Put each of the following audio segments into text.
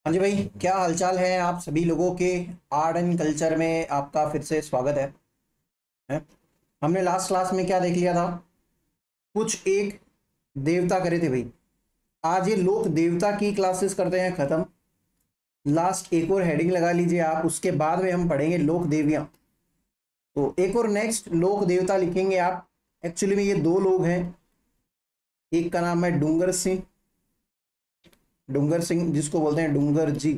हाँ जी भाई, क्या हालचाल है आप सभी लोगों के। आर्ट एंड कल्चर में आपका फिर से स्वागत है? हमने लास्ट क्लास में क्या देख लिया था? कुछ एक देवता करे थे भाई। आज ये लोक देवता की क्लासेस करते हैं खत्म। लास्ट एक और हेडिंग लगा लीजिए आप, उसके बाद में हम पढ़ेंगे लोक देवियां। तो एक और नेक्स्ट लोक देवता लिखेंगे आप। एक्चुअली में ये दो लोग हैं। एक का नाम है डूंगर सिंह, डूंगर सिंह जिसको बोलते हैं डूंगर जी।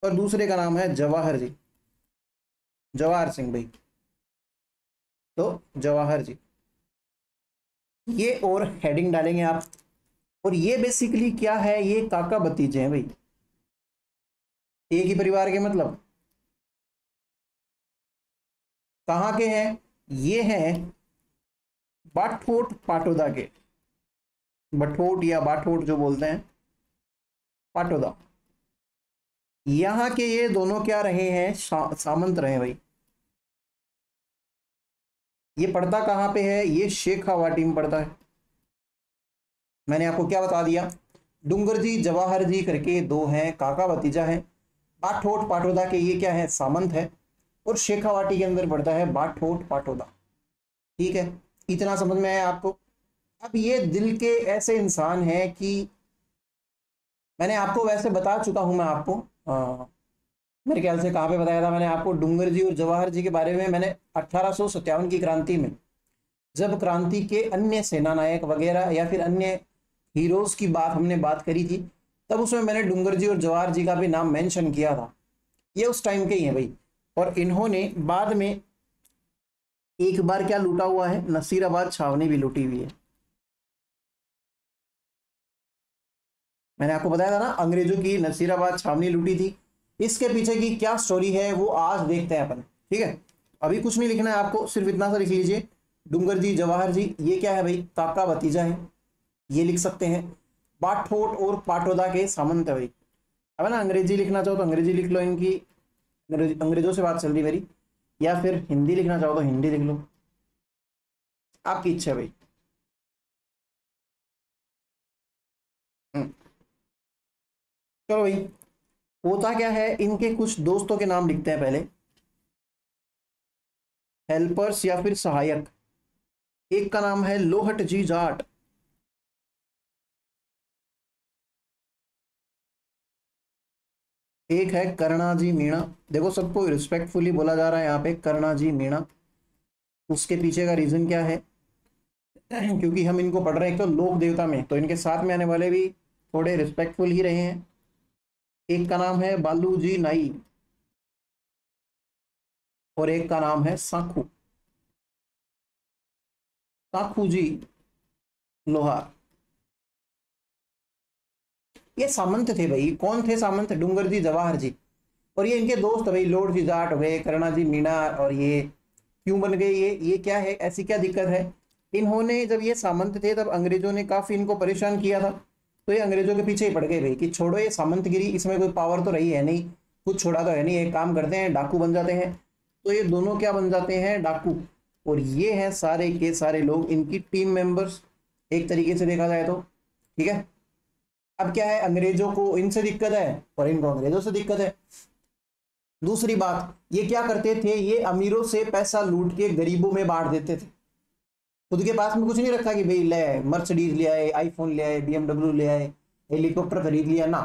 और दूसरे का नाम है जवाहर जी, जवाहर सिंह भाई। तो जवाहर जी, ये और हेडिंग डालेंगे आप। और ये बेसिकली क्या है, ये काका भतीजे हैं भाई, एक ही परिवार के। मतलब कहाँ के हैं? ये हैं बाठोट पाटोदा के। बठोट या बाठोट जो बोलते हैं, पाटोदा। यहाँ के ये दोनों क्या रहे हैं, सामंत रहे भाई। ये पड़ता कहाँ पे है? ये शेखावाटी में पड़ता है। मैंने आपको क्या बता दिया, डूंगर जी जवाहर जी करके दो हैं, काका भतीजा है। बाठोट पाटोदा के ये क्या है, सामंत है। और शेखावाटी के अंदर पड़ता है बाठोट पाटोदा। ठीक है, इतना समझ में आया आपको? अब ये दिल के ऐसे इंसान हैं कि मैंने आपको वैसे बता चुका हूं मैं आपको। मेरे ख्याल से कहाँ पे बताया था मैंने आपको, डूंगर जी और जवाहर जी के बारे में मैंने 1857 की क्रांति में, जब क्रांति के अन्य सेना नायक वगैरह या फिर अन्य हीरोज की हमने बात करी थी, तब उसमें मैंने डूंगर जी और जवाहर जी का भी नाम मेंशन किया था। ये उस टाइम के ही हैं भाई। और इन्होंने बाद में एक बार क्या लूटा हुआ है, नसीराबाद छावनी भी लूटी हुई है। मैंने आपको बताया था ना, अंग्रेजों की नसीराबाद छावनी लूटी थी। इसके पीछे की क्या स्टोरी है वो आज देखते हैं अपन। ठीक है, अभी कुछ नहीं लिखना है आपको, सिर्फ इतना सा लिख लीजिए, डूंगर जी जवाहर जी ये क्या है भाई, काका भतीजा है। ये लिख सकते हैं। बाठोट और पाटोदा के सामंत है भाई। अब है ना, अंग्रेजी लिखना चाहो तो अंग्रेजी लिख लो इनकी, अंग्रेजों से बात चल रही मेरी। या फिर हिंदी लिखना चाहो तो हिंदी लिख लो, आपकी इच्छा है भाई। हम्म, चलो भाई। होता क्या है, इनके कुछ दोस्तों के नाम लिखते हैं पहले, हेल्पर्स या फिर सहायक। एक का नाम है लोहट जी जाट। एक है करना जी मीणा। देखो सबको रिस्पेक्टफुली बोला जा रहा है यहाँ पे, करना जी मीणा। उसके पीछे का रीजन क्या है? क्योंकि हम इनको पढ़ रहे हैं एक तो लोक देवता में, तो इनके साथ में आने वाले भी थोड़े रिस्पेक्टफुल ही रहे हैं। एक का नाम है बालू जी नाई और एक का नाम है साखू, साखू जी लोहार। ये सामंत थे भाई। कौन थे सामंत? डूंगर जी जवाहर जी। और ये इनके दोस्त भाई, लॉर्ड जी जाट हो गए, करुणा जी मीणा। और ये क्यों बन गए? ये क्या है, ऐसी क्या दिक्कत है? इन्होंने जब ये सामंत थे तब अंग्रेजों ने काफी इनको परेशान किया था। तो ये अंग्रेजों के पीछे ही पड़ गए भाई कि छोड़ो ये सामंतगिरी, इसमें कोई पावर तो रही है नहीं, कुछ छोड़ा तो है नहीं, एक काम करते हैं डाकू बन जाते हैं। तो ये दोनों क्या बन जाते हैं, डाकू। और ये हैं सारे के सारे लोग इनकी टीम मेंबर्स, एक तरीके से देखा जाए तो। ठीक है, अब क्या है, अंग्रेजों को इनसे दिक्कत है और इनको अंग्रेजों से दिक्कत है। दूसरी बात, ये क्या करते थे, ये अमीरों से पैसा लूट के गरीबों में बांट देते थे। खुद के पास में कुछ नहीं रखा कि भाई ले मर्सिडीज ले आए, आईफोन ले आए, बीएमडब्ल्यू ले आए, हेलीकॉप्टर खरीद लिया ना।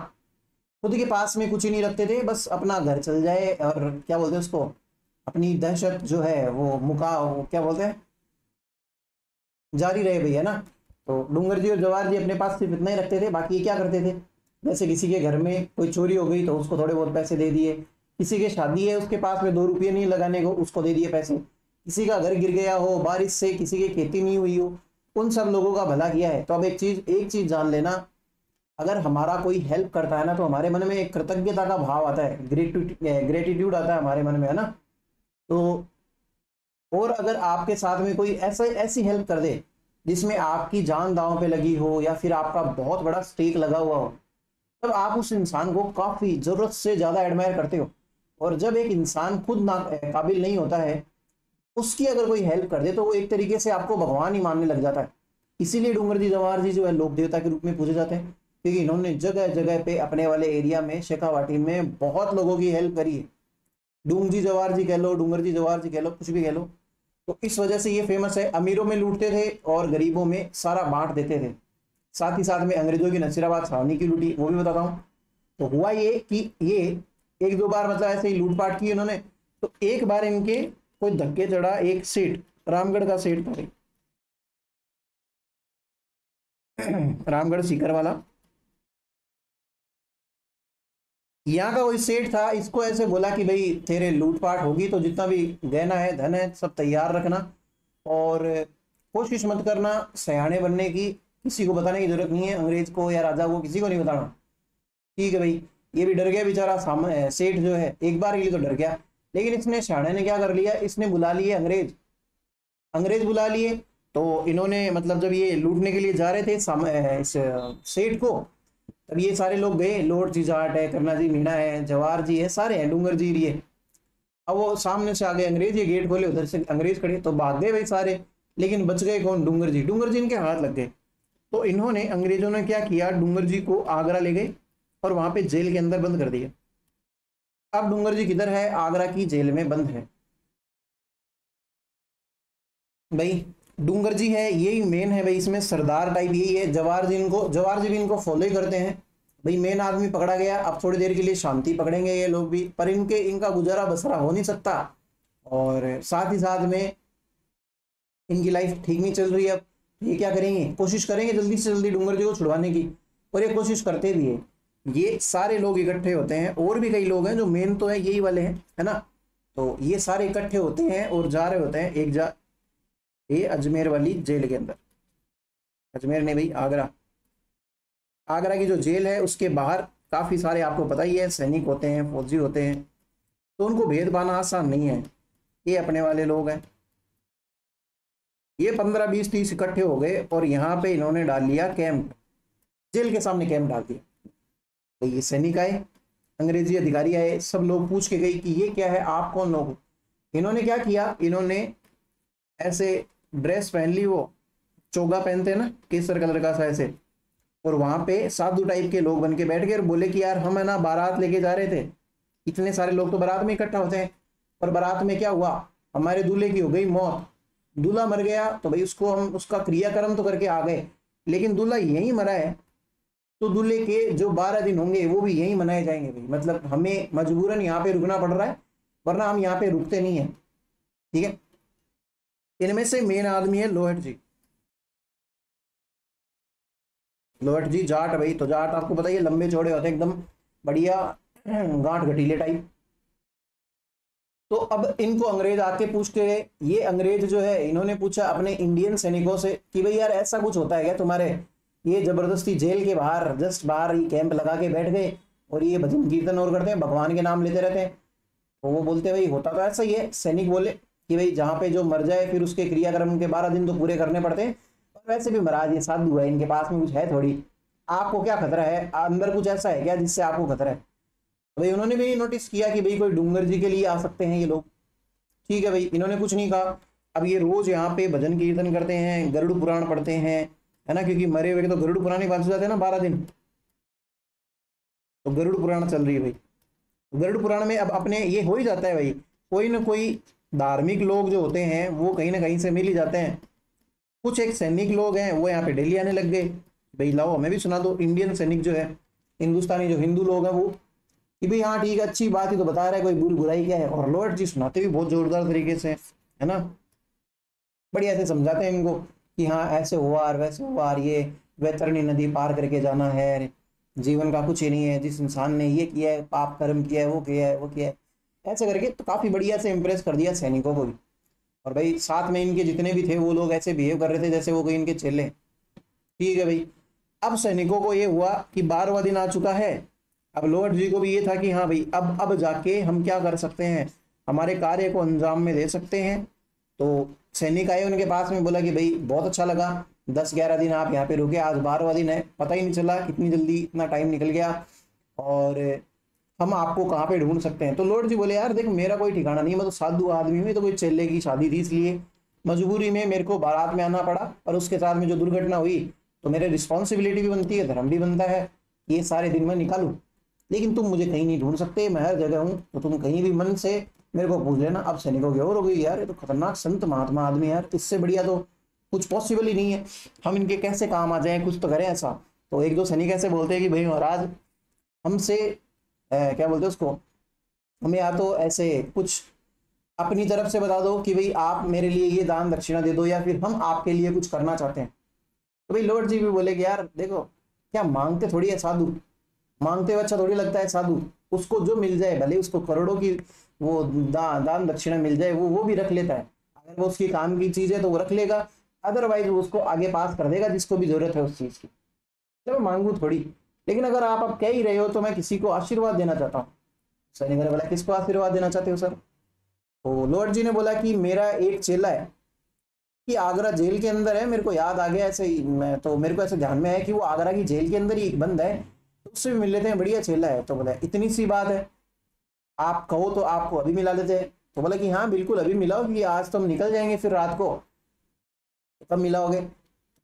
खुद के पास में कुछ ही नहीं रखते थे, बस अपना घर चल जाए और क्या बोलते हैं उसको, अपनी दहशत जो है वो वो क्या बोलते हैं, जारी रहे भैया ना। तो डूंगर जी और जवाहर जी अपने पास सिर्फ इतना ही रखते थे। बाकी ये क्या करते थे, जैसे किसी के घर में कोई चोरी हो गई तो उसको थोड़े बहुत पैसे दे दिए, किसी के शादी है उसके पास में 2 रुपये नहीं लगाने को, उसको दे दिए पैसे, किसी का घर गिर गया हो बारिश से, किसी की खेती नहीं हुई हो, उन सब लोगों का भला किया है। तो अब एक चीज जान लेना, अगर हमारा कोई हेल्प करता है ना तो हमारे मन में एक कृतज्ञता का भाव आता है, ग्रेटिट्यूड आता है हमारे मन में, है ना। तो और अगर आपके साथ में कोई ऐसी हेल्प कर दे जिसमें आपकी जान दांव पे लगी हो या फिर आपका बहुत बड़ा स्टेक लगा हुआ हो, तब आप उस इंसान को काफी जरूरत से ज्यादा एडमायर करते हो। और जब एक इंसान खुद ना काबिल नहीं होता है, उसकी अगर कोई हेल्प कर दे तो वो एक तरीके से आपको भगवान ही मानने लग जाता है। इसीलिए डूंगर जी जवाहर जी जो है लोक देवता के रूप में पूजे जाते हैं। क्योंकि इन्होंने जगह जगह पे अपने वाले एरिया में शेखावाटी में बहुत लोगों की हेल्प करी है। डूंगजी जवाहर जी कह लो, डूंगर जी जवाहर जी कह लो, कुछ भी कह लो, तो इस वजह से ये फेमस है। अमीरों में लूटते थे और गरीबों में सारा बांट देते थे। साथ ही साथ में अंग्रेजों की नसीराबाद छावनी की लूटी, वो भी बताता हूँ। तो हुआ ये कि ये एक दो बार मतलब ऐसे ही लूटपाट की इन्होंने। तो एक बार इनके कोई धक्के चढ़ा, एक सेठ, रामगढ़ का सेठ था भाई, रामगढ़ सीकर वाला, यहाँ का कोई सेठ था। इसको ऐसे बोला कि भाई तेरे लूटपाट होगी तो जितना भी गहना है, धन है, सब तैयार रखना और कोशिश मत करना सयाने बनने की, किसी को बताने की जरूरत नहीं है, अंग्रेज को या राजा को किसी को नहीं बताना। ठीक है भाई। ये भी डर गया बेचारा, सेठ जो है, एक बार के लिए तो डर गया। लेकिन इसने शाणे ने क्या कर लिया, इसने बुला लिए अंग्रेज, अंग्रेज बुला लिए। तो इन्होंने मतलब जब ये लूटने के लिए जा रहे थे इस सेठ को, तब ये सारे लोग गए, लॉर्ड जी जाट है, करना जी मीणा है, जवाहर जी है, सारे हैं, डूंगर जी है। अब वो सामने से आ गए अंग्रेज, ये गेट खोले, उधर से अंग्रेज खड़े, तो भाग गए भाई सारे। लेकिन बच गए कौन, डूंगर जी। डूंगर जी इनके हाथ लग गए। तो इन्होंने, अंग्रेजों ने क्या किया, डूंगर जी को आगरा ले गए और वहां पे जेल के अंदर बंद कर दिया। अब डूंगर जी किधर है, आगरा की जेल में बंद है भाई। डूंगर जी है, यही मेन है भाई, इसमें सरदार टाइप यही है। जवाहर जी भी इनको फॉलो ही करते हैं भाई। मेन आदमी पकड़ा गया, अब थोड़ी देर के लिए शांति पकड़ेंगे ये लोग भी, पर इनका गुजारा बसरा हो नहीं सकता। और साथ ही साथ में इनकी लाइफ ठीक नहीं चल रही है। अब ये क्या करेंगे, कोशिश करेंगे जल्दी से जल्दी डूंगर जी को छुड़वाने की, और ये कोशिश करते भी है। ये सारे लोग इकट्ठे होते हैं, और भी कई लोग हैं, जो मेन तो है यही वाले हैं, है ना। तो ये सारे इकट्ठे होते हैं और जा रहे होते हैं ये अजमेर वाली जेल के अंदर। अजमेर नहीं भाई, आगरा। आगरा की जो जेल है उसके बाहर काफी सारे, आपको पता ही है, सैनिक होते हैं, फौजी होते हैं, तो उनको भेद पाना आसान नहीं है। ये अपने वाले लोग हैं। ये 15, 20, 30 इकट्ठे हो गए और यहाँ पे इन्होंने डाल लिया कैंप, जेल के सामने कैंप डाल दिया। तो ये सैनिक आए, अंग्रेजी अधिकारी आए, सब लोग पूछ के गए कि ये क्या है, आप कौन लोग। इन्होंने क्या किया, इन्होंने ऐसे ड्रेस पहन ली, वो चोगा पहनते हैं ना, केसर कलर का सा ऐसे, और वहां पे साधु टाइप के लोग बन के बैठ गए और बोले कि यार हम है ना बारात लेके जा रहे थे। इतने सारे लोग तो बारात में इकट्ठा होते हैं, पर बारात में क्या हुआ, हमारे दूल्हे की हो गई मौत, दूल्हा मर गया, तो भाई उसको हम उसका क्रियाक्रम तो करके आ गए, लेकिन दूल्हा यहीं मरा है, तो दूल्हे के जो 12 दिन होंगे वो भी यहीं मनाए जाएंगे भाई। मतलब हमें मजबूरन यहाँ पे रुकना पड़ रहा है, वरना हम यहाँ पे रुकते नहीं है। ठीक है। इनमें से मेन आदमी है लोहट जी। लोहट जी जाट भाई, तो जाट आपको पता ही है, लंबे चौड़े होते हैं एकदम बढ़िया, गांठ गठीले टाइप। तो अब इनको अंग्रेज आके पूछते हैं, ये अंग्रेज जो है इन्होंने पूछा अपने इंडियन सैनिकों से कि भाई यार ऐसा कुछ होता है क्या तुम्हारे, ये जबरदस्ती जेल के बाहर, जस्ट बाहर ये कैंप लगा के बैठ गए और ये भजन कीर्तन और करते हैं, भगवान के नाम लेते रहते हैं। तो वो बोलते हैं भाई होता तो ऐसा ही है। सैनिक बोले कि भाई जहाँ पे जो मर जाए फिर उसके क्रियाक्रम के 12 दिन तो पूरे करने पड़ते हैं, और वैसे भी महाराज ये साधु है, इनके पास में कुछ है थोड़ी, आपको क्या खतरा है, अंदर कुछ ऐसा है क्या जिससे आपको खतरा है। भाई उन्होंने भी नोटिस किया कि भाई कोई डूंगर जी के लिए आ सकते हैं ये लोग। ठीक है भाई, इन्होंने कुछ नहीं कहा। अब ये रोज यहाँ पे भजन कीर्तन करते हैं, गरुड़ पुराण पढ़ते हैं, है ना, क्योंकि मरे हुए तो गरुड़ पुराण ही बात हो जाते हैं ना 12 दिन, तो गरुड़ पुराण चल रही है भाई। गरुड़ पुराण में अब अपने ये हो ही जाता है भाई, कोई ना कोई धार्मिक लोग जो होते हैं वो कहीं ना कहीं से मिल ही जाते हैं। कुछ एक सैनिक लोग हैं वो यहाँ पे डेली आने लग गए, भाई लाओ हमें भी सुना दो। इंडियन सैनिक जो है, हिंदुस्तानी जो हिंदू लोग हैं वो, कि भाई हाँ ठीक है, अच्छी बात ही तो बता रहा है, कोई बुरी बुराई क्या है। और लोहट जी सुनाते भी बहुत जोरदार तरीके से, है ना, बढ़िया से समझाते हैं इनको कि हाँ ऐसे हुआ और वैसे हुआ, और ये वैतरणी नदी पार करके जाना है, जीवन का कुछ ही नहीं है, जिस इंसान ने ये किया है, पाप कर्म किया है, वो किया है, वो किया है, ऐसे करके। तो काफी बढ़िया से इम्प्रेस कर दिया सैनिकों को भी। और भाई साथ में इनके जितने भी थे वो लोग ऐसे बिहेव कर रहे थे जैसे वो कोई इनके चेले। ठीक है भाई। अब सैनिकों को ये हुआ कि 12वां दिन आ चुका है। अब लोहट जी को भी ये था कि हाँ भाई अब जाके हम क्या कर सकते हैं, हमारे कार्य को अंजाम में दे सकते हैं। तो सैनिक आए उनके पास में, बोला कि भाई बहुत अच्छा लगा, 10-11 दिन आप यहाँ पे रुके, आज 12वां दिन है, पता ही नहीं चला कितनी जल्दी इतना टाइम निकल गया, और हम आपको कहाँ पे ढूंढ सकते हैं। तो लोहट जी बोले यार देख मेरा कोई ठिकाना नहीं, मैं तो साधु आदमी हूँ, तो कोई चेले की शादी थी इसलिए मजबूरी में मेरे को बारात में आना पड़ा, और उसके साथ में जो दुर्घटना हुई तो मेरे रिस्पॉन्सिबिलिटी भी बनती है, धर्म भी बनता है, ये सारे दिन मैं निकालूं। लेकिन तुम मुझे कहीं नहीं ढूंढ सकते, मैं हर जगह हूँ, तो तुम कहीं भी मन से मेरे को पूछ लेना। अब सैनिकों की और हो गई यार, ये तो खतरनाक संत महात्मा आदमी यार, इससे बढ़िया तो कुछ पॉसिबल ही नहीं है, हम इनके कैसे काम आ जाए, कुछ तो करें ऐसा। तो एक दो सैनिक ऐसे बोलते हैं कि भाई महाराज हमसे क्या बोलते हैं उसको, हमें या तो ऐसे कुछ अपनी तरफ से बता दो कि भाई आप मेरे लिए ये दान दक्षिणा दे दो, या फिर हम आपके लिए कुछ करना चाहते हैं। तो भाई लॉर्ड जी भी बोले कि यार देखो, क्या मांगते थोड़ी है साधु, मांगते हुए अच्छा थोड़ी लगता है साधु, उसको जो मिल जाए, भले उसको करोड़ों की वो दान दक्षिणा मिल जाए, वो भी रख लेता है। अगर वो उसकी काम की चीज है तो वो रख लेगा, अदरवाइज वो उसको आगे पास कर देगा जिसको भी जरूरत है उस चीज की। चलो मांगू थोड़ी, लेकिन अगर आप अब कह ही रहे हो तो मैं किसी को आशीर्वाद देना चाहता हूँ। सैनिक ने बोला किसको आशीर्वाद देना चाहते हो सर? तो लॉर्ड जी ने बोला कि मेरा एक चेला है कि आगरा जेल के अंदर है, मेरे को याद आ गया ऐसे ही, मैं तो मेरे को ऐसे ध्यान में है कि वो आगरा की जेल के अंदर ही एक बंद है, तो उससे भी मिल लेते हैं, बढ़िया चेला है। तो बोला इतनी सी बात है, आप कहो तो आपको अभी मिला लेते हैं। तो बोला कि हाँ बिल्कुल अभी मिलाओ, कि आज तो हम निकल जाएंगे फिर रात को, तो कब मिलाओगे?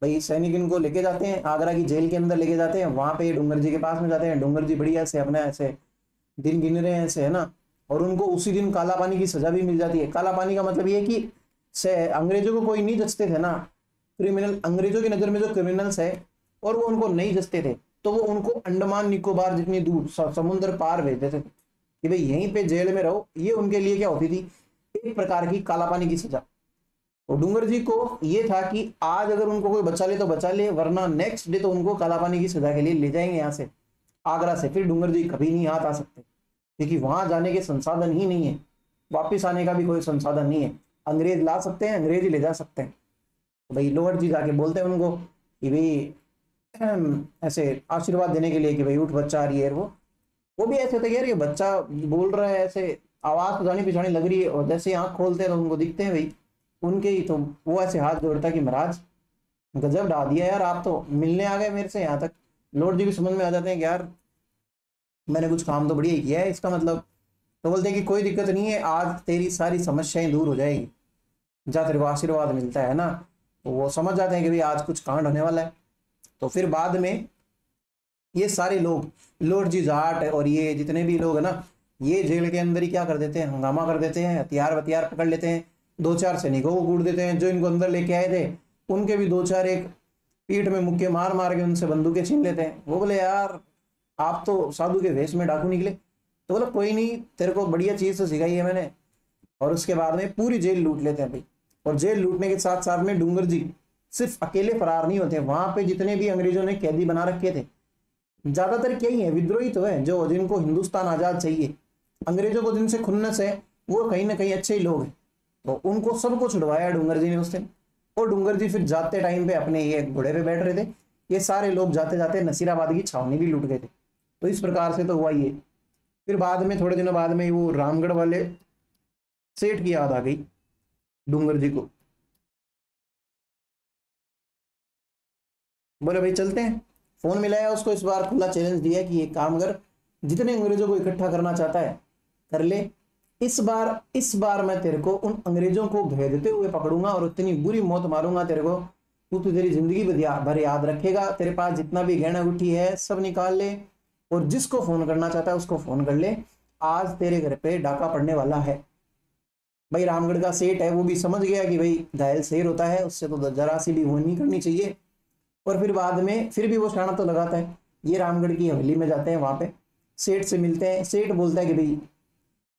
भाई सैनिक इनको लेके जाते हैं आगरा की जेल के अंदर, लेके जाते हैं वहां पे डूंगर जी के पास में जाते हैं। डूंगर जी बढ़िया से अपना ऐसे दिन गिन रहे हैं ऐसे, है ना, और उनको उसी दिन काला पानी की सजा भी मिल जाती है। काला पानी का मतलब ये कि से अंग्रेजों को कोई नहीं जचते थे ना, क्रिमिनल, अंग्रेजों की नजर में जो क्रिमिनल्स है और वो उनको नहीं जचते थे, तो वो उनको अंडमान निकोबार जितनी दूर समुद्र पार भेज देते थे कि भाई यहीं पे जेल में रहो। ये उनके लिए क्या होती थी, एक प्रकार की काला पानी की सजा। तो डूंगर जी को ये था कि आज अगर उनको कोई बचा ले तो बचा ले, वरना नेक्स्ट डे तो उनको काला पानी की सजा के लिए ले जाएंगे यहाँ से आगरा से, फिर डूंगर जी कभी नहीं हाथ आ सकते, क्योंकि वहां जाने के संसाधन ही नहीं है, वापिस आने का भी कोई संसाधन नहीं है। अंग्रेज ला सकते हैं, अंग्रेज ही ले जा सकते हैं। तो भाई लॉर्ड जी जाके बोलते हैं उनको कि भाई ऐसे आशीर्वाद देने के लिए कि भाई उठ बच्चा आ रही है। वो भी ऐसे थे यार, ये बच्चा बोल रहा है ऐसे, आवाज तो जानी पिछानी लग रही है, और जैसे आंख खोलते हैं तो उनको दिखते हैं भाई उनके ही, तो वो ऐसे हाथ जोड़ता कि महाराज गजब डाल दिया यार, आप तो मिलने आ गए मेरे से यहाँ तक। लॉर्ड जी भी समझ में आ जाते हैं कि यार मैंने कुछ काम तो बढ़िया ही किया है इसका मतलब। तो बोलते हैं कि कोई दिक्कत नहीं है, आज तेरी सारी समस्याएं दूर हो जाएगी, जा तेरे को आशीर्वाद मिलता है ना। तो वो समझ जाते हैं कि भाई आज कुछ कांड होने वाला है। तो फिर बाद में ये सारे लोग, लॉर्ड जी जाट और ये जितने भी लोग है ना, ये जेल के अंदर ही क्या कर देते हैं, हंगामा कर देते हैं, हथियार वथियार पकड़ लेते हैं, दो चार सैनिकों को कूट देते हैं जो इनको अंदर लेके आए थे, उनके भी दो चार एक पीठ में मुक्के मार मार के उनसे बंदूकें छीन लेते हैं। वो बोले यार आप तो साधु के वेश में डाकू निकले। तो बोला कोई नहीं, तेरे को बढ़िया चीज तो सिखाई है मैंने। और उसके बाद में पूरी जेल लूट लेते हैं भाई। और जेल लूटने के साथ साथ में डूंगर जी सिर्फ अकेले फरार नहीं होते, वहां पे जितने भी अंग्रेजों ने कैदी बना रखे थे, ज्यादातर क्या ही है, विद्रोही तो है, जो जिनको हिंदुस्तान आजाद चाहिए, अंग्रेजों को जिनसे खुन्नस है, वो कहीं ना कहीं अच्छे ही लोग हैं। तो उनको सबको छुड़वाया डूंगर जी ने उस दिन। और डूंगर जी फिर जाते टाइम पे अपने ये घोड़े पे बैठ रहे थे, ये सारे लोग जाते जाते नसीराबाद की छावनी भी लूट गए थे। तो इस प्रकार से तो हुआ ये। फिर बाद में थोड़े दिनों बाद में वो रामगढ़ वाले सेठ की याद आ गई डूंगर जी को, बोले भाई चलते हैं। फोन मिलाया उसको, इस बार खुला चैलेंज दिया कि ये काम कर, जितने अंग्रेजों को इकट्ठा करना चाहता है कर ले। इस बार मैं तेरे को उन अंग्रेजों को भेजते हुए पकड़ूंगा और उतनी बुरी मौत मारूंगा तेरे को, तू तो तेरी जिंदगी भर याद रखेगा। तेरे पास जितना भी गहना गुठी है सब निकाल ले, और जिसको फोन करना चाहता है उसको फोन कर ले, आज तेरे घर पे डाका पड़ने वाला है। भाई रामगढ़ का सेठ है, वो भी समझ गया कि भाई घायल शेर होता है, उससे तो जरा सी भी वो नहीं करनी चाहिए। और फिर बाद में फिर भी वो शाना तो लगाता है। ये रामगढ़ की हवेली में जाते हैं, वहां पे सेठ से मिलते हैं। सेठ बोलता है कि भाई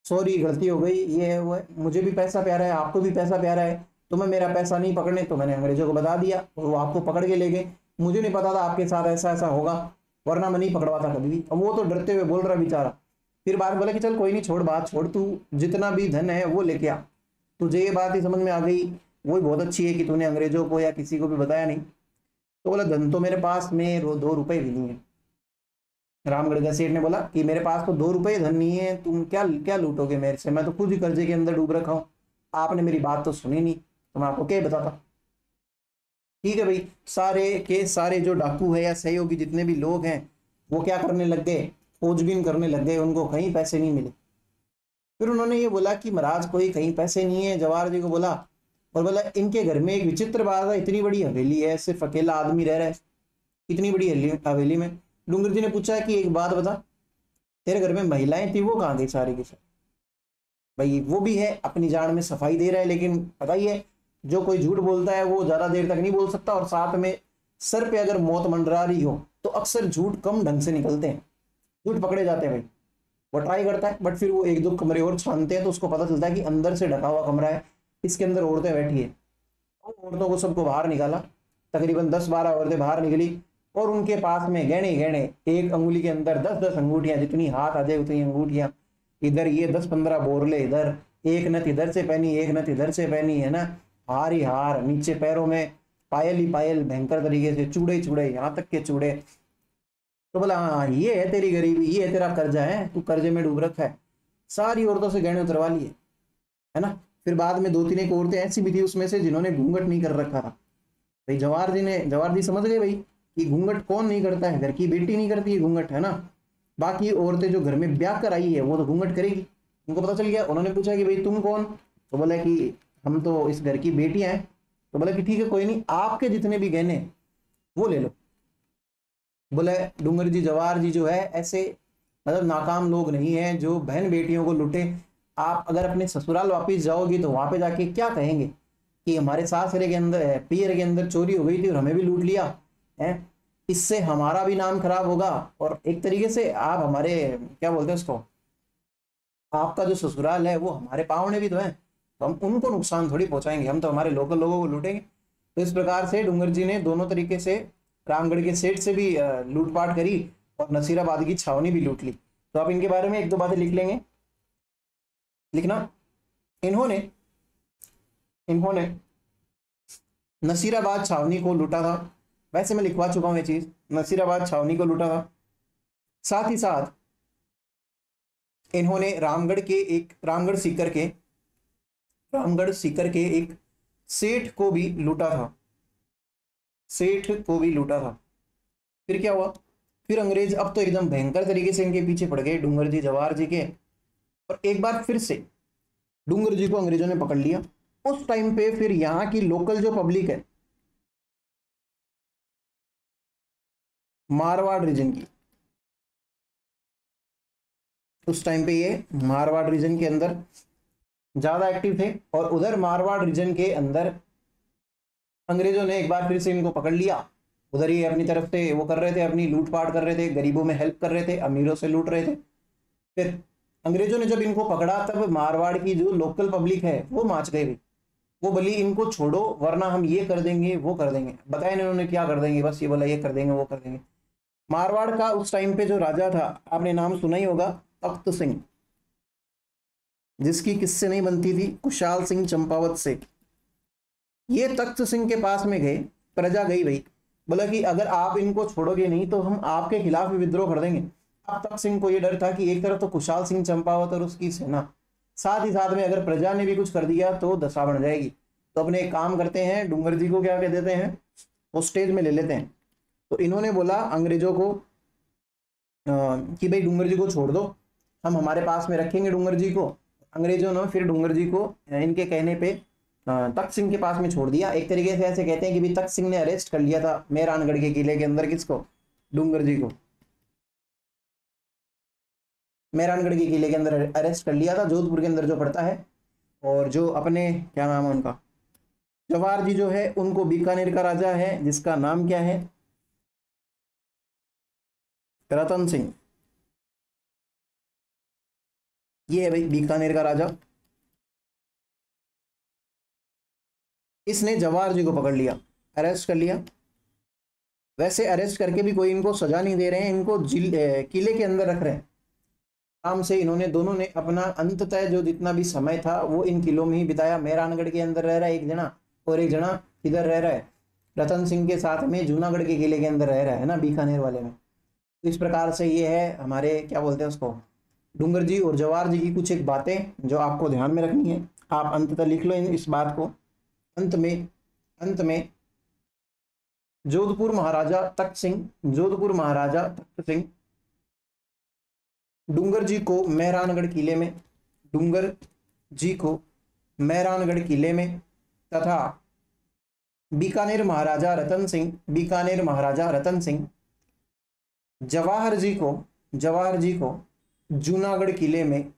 सॉरी गलती हो गई, ये है वो है, मुझे भी पैसा प्यारा है, आपको भी पैसा प्यारा है, तुम्हें मेरा पैसा नहीं पकड़ने तो मैंने अंग्रेजों को बता दिया, और वो आपको पकड़ के ले गए। मुझे नहीं पता था आपके साथ ऐसा ऐसा होगा, वरना मैं नहीं पकड़वाता कभी भी। अब वो तो डरते हुए बोल रहा बेचारा। फिर बाद बोला कि चल कोई नहीं, छोड़ बात छोड़, तू जितना भी धन है वो लेके आ, तुझे ये बात ही समझ में आ गई, वो बहुत अच्छी है कि तूने अंग्रेजों को या किसी को भी बताया नहीं। तो बोला धन तो मेरे पास में 2 रुपए भी नहीं है। रामगढ़ का सेठ ने बोला कि मेरे पास तो 2 रुपए धन नहीं है, तुम क्या क्या लूटोगे मेरे से, मैं तो खुद ही कर्जे के अंदर डूब रखा हूँ, आपने मेरी बात तो सुनी नहीं, तो मैं आपको क्या बताता। ठीक है भाई, सारे के सारे जो डाकू है या सहयोगी जितने भी लोग हैं वो क्या करने लग गए, खोजबीन करने लग गए, उनको कहीं पैसे नहीं मिले। फिर उन्होंने ये बोला कि महाराज कोई कहीं पैसे नहीं है, जवाहर जी को बोला, और बोला इनके घर में एक विचित्र बात है, इतनी बड़ी हवेली है, सिर्फ अकेला आदमी रह रहा है, इतनी बड़ी हवेली में। डूंगर जी ने पूछा कि एक बात बता, तेरे घर में महिलाएं थी वो कहाँ गई सारी की सारी? भाई वो भी है, अपनी जान में सफाई दे रहा है, लेकिन पता ही है जो कोई झूठ बोलता है वो ज्यादा देर तक नहीं बोल सकता, और साथ में सर पे अगर मौत मंडरा रही हो तो अक्सर झूठ कम ढंग से निकलते हैं, झूठ पकड़े जाते हैं भाई। वो ट्राई करता है, बट फिर वो एक दो कमरे और छानते हैं तो उसको पता चलता है कि अंदर से ढका हुआ कमरा है, इसके अंदर औरतें बैठी है। औरतों को सबको बाहर निकाला, तकरीबन 10-12 औरतें बाहर निकली, और उनके पास में गहने गहने, एक अंगुली के अंदर 10-10 अंगूठियां, जितनी हाथ आ जाए उतनी अंगूठियां, इधर ये 10-15 बोरले, इधर एक नथ इधर से पहनी, एक नथ इधर से पहनी है ना, हार ही हार, नीचे पैरों में पायल ही पायल, भयंकर तरीके से चूड़े चूड़े, यहाँ तक के चूड़े। तो बोला हाँ ये है तेरी गरीबी, ये है तेरा कर्जा है, तू कर्जे में डूब रखा है। सारी औरतों से गहने उतरवा लिए, है ना। फिर बाद में 2-3 एक औरतें ऐसी भी थी उसमें से जिन्होंने घूंघट नहीं कर रखा था। भाई जवाहर जी समझ गए भाई कि घूंघट कौन नहीं करता है, घर की बेटी नहीं करती है घूंघट, है ना। बाकी औरतें जो घर में ब्याह कर आई है वो तो घूंघट करेगी, उनको पता चल गया। उन्होंने पूछा कि भाई तुम कौन? तो बोला कि हम तो इस घर की बेटियां हैं। तो बोला कि ठीक है कोई नहीं, आपके जितने भी गहने वो ले लो। बोले डूंगर जी जवाहर जी जो है ऐसे मतलब नाकाम लोग नहीं है जो बहन बेटियों को लूटे। आप अगर अपने ससुराल वापिस जाओगी तो वहां पे जाके क्या कहेंगे कि हमारे सासरे के अंदर पियर के अंदर चोरी हो गई थी और हमें भी लूट लिया है। इससे हमारा भी नाम खराब होगा, और एक तरीके से आप हमारे क्या बोलते हैं उसको, आपका जो ससुराल है वो हमारे पावने भी तो है, तो हम उनको नुकसान थोड़ी पहुंचाएंगे, हम तो हमारे लोकल लोगों को लूटेंगे। तो इस प्रकार से डूंगर जी ने दोनों तरीके से रामगढ़ के सेठ से भी लूटपाट करी और नसीराबाद की छावनी भी लूट ली। तो आप इनके बारे में एक दो बातें लिख लेंगे, लिखना। इन्होंने इन्होंने नसीराबाद छावनी को लूटा था, वैसे मैं लिखवा चुका हूं ये चीज, नसीराबाद छावनी को लूटा था। साथ ही साथ इन्होंने रामगढ़ सीकर के एक सेठ को भी लूटा था, सेठ को भी लूटा था। फिर क्या हुआ, फिर अंग्रेज अब तो एकदम भयंकर तरीके से इनके पीछे पड़ गए डूंगर जी जवाहर जी के, और एक बार फिर से डूंगर जी को अंग्रेजों ने पकड़ लिया। उस टाइम पे फिर यहाँ की लोकल जो पब्लिक है मारवाड़ रीजन की, उस टाइम पे ये मारवाड़ रीजन के अंदर ज्यादा एक्टिव थे, और उधर मारवाड़ रीजन के अंदर अंग्रेजों ने एक बार फिर से इनको पकड़ लिया। उधर ही अपनी तरफ से वो कर रहे थे, अपनी लूटपाट कर रहे थे, गरीबों में हेल्प कर रहे थे, अमीरों से लूट रहे थे। फिर अंग्रेजों ने जब इनको पकड़ा तब मारवाड़ की जो लोकल पब्लिक है वो माच गई भी, वो बोली इनको छोड़ो वरना हम ये कर देंगे वो कर देंगे। बताया इन्होंने क्या कर देंगे, बस ये बोला ये कर देंगे वो कर देंगे। मारवाड़ का उस टाइम पे जो राजा था, आपने नाम सुना ही होगा, तख्त सिंह, जिसकी किससे नहीं बनती थी, कुशाल सिंह चंपावत से। ये तख्त सिंह के पास में गए, प्रजा गई भाई, बोला कि अगर आप इनको छोड़ोगे नहीं तो हम आपके खिलाफ भी विद्रोह कर देंगे। अब तख्त सिंह को ये डर था कि एक तरफ तो कुशाल सिंह चंपावत और उसकी सेना, साथ ही साथ में अगर प्रजा ने भी कुछ कर दिया तो दशा बन जाएगी। तो अपने एक काम करते हैं, डूंगर जी को क्या कह देते हैं, वो स्टेज में ले लेते हैं। तो इन्होंने बोला अंग्रेजों को कि भाई डूंगर जी को छोड़ दो, हम हमारे पास में रखेंगे डूंगर जी को। अंग्रेजों ने फिर डूंगर जी को इनके कहने पे तख्त सिंह के पास में छोड़ दिया। एक तरीके से ऐसे कहते हैं कि भी तख्त सिंह ने अरेस्ट कर लिया था मेहरानगढ़ के किले के अंदर, किसको, डूंगर जी को। मेहरानगढ़ के किले के अंदर अरेस्ट कर लिया था, जोधपुर के अंदर जो पड़ता है। और जो अपने क्या नाम है उनका, जवाहर जी जो है उनको बीकानेर का राजा है जिसका नाम क्या है, रतन सिंह। ये है भाई बीकानेर का राजा। इसने जवाहर जी को पकड़ लिया, अरेस्ट कर लिया। वैसे अरेस्ट करके भी कोई इनको सजा नहीं दे रहे हैं, इनको किले के अंदर रख रहे हैं आराम से। इन्होंने दोनों ने अपना अंततः जो जितना भी समय था वो इन किलों में ही बिताया। मेहरानगढ़ के अंदर रह रहा है एक जना, और एक जना इधर रह रहा है रतन सिंह के साथ में जूनागढ़ के किले के अंदर रह रहा है ना, बीकानेर वाले में। तो इस प्रकार से ये है हमारे क्या बोलते हैं उसको, डूंगर जी और जवाहर जी की कुछ एक बातें जो आपको ध्यान में रखनी है। आप अंततः लिख लो इस बात को। अंत में जोधपुर महाराजा तख्त सिंह डूंगर जी को मेहरानगढ़ किले में तथा बीकानेर महाराजा रतन सिंह, बीकानेर महाराजा रतन सिंह जवाहर जी को जूनागढ़ किले में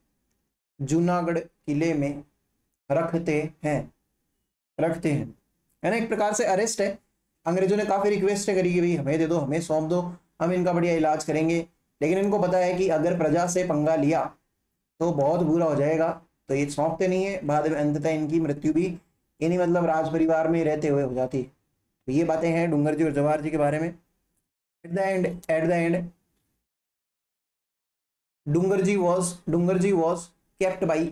रखते हैं, है ना। एक प्रकार से अरेस्ट है। अंग्रेजों ने काफी रिक्वेस्ट करी कि भाई हमें दे दो, हमें सौंप दो, हम इनका बढ़िया इलाज करेंगे, लेकिन इनको पता है कि अगर प्रजा से पंगा लिया तो बहुत बुरा हो जाएगा, तो ये सौंपते नहीं है। बाद में अंततः इनकी मृत्यु भी इन्हीं मतलब राज परिवार में रहते हुए हो जाती है। तो ये बातें हैं डूंगर जी और जवाहर जी के बारे में। At the end Dungar ji was kept by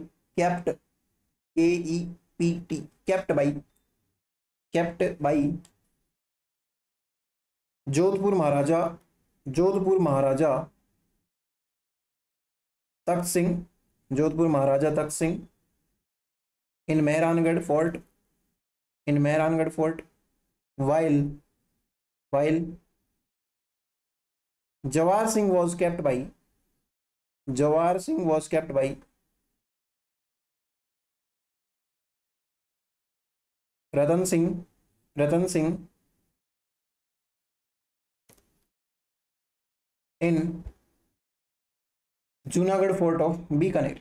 Jodhpur Maharaja Takht Singh in Mehrangarh fort while Jawahar Singh was kept by Ratan Singh in Junagarh fort of Bikaner.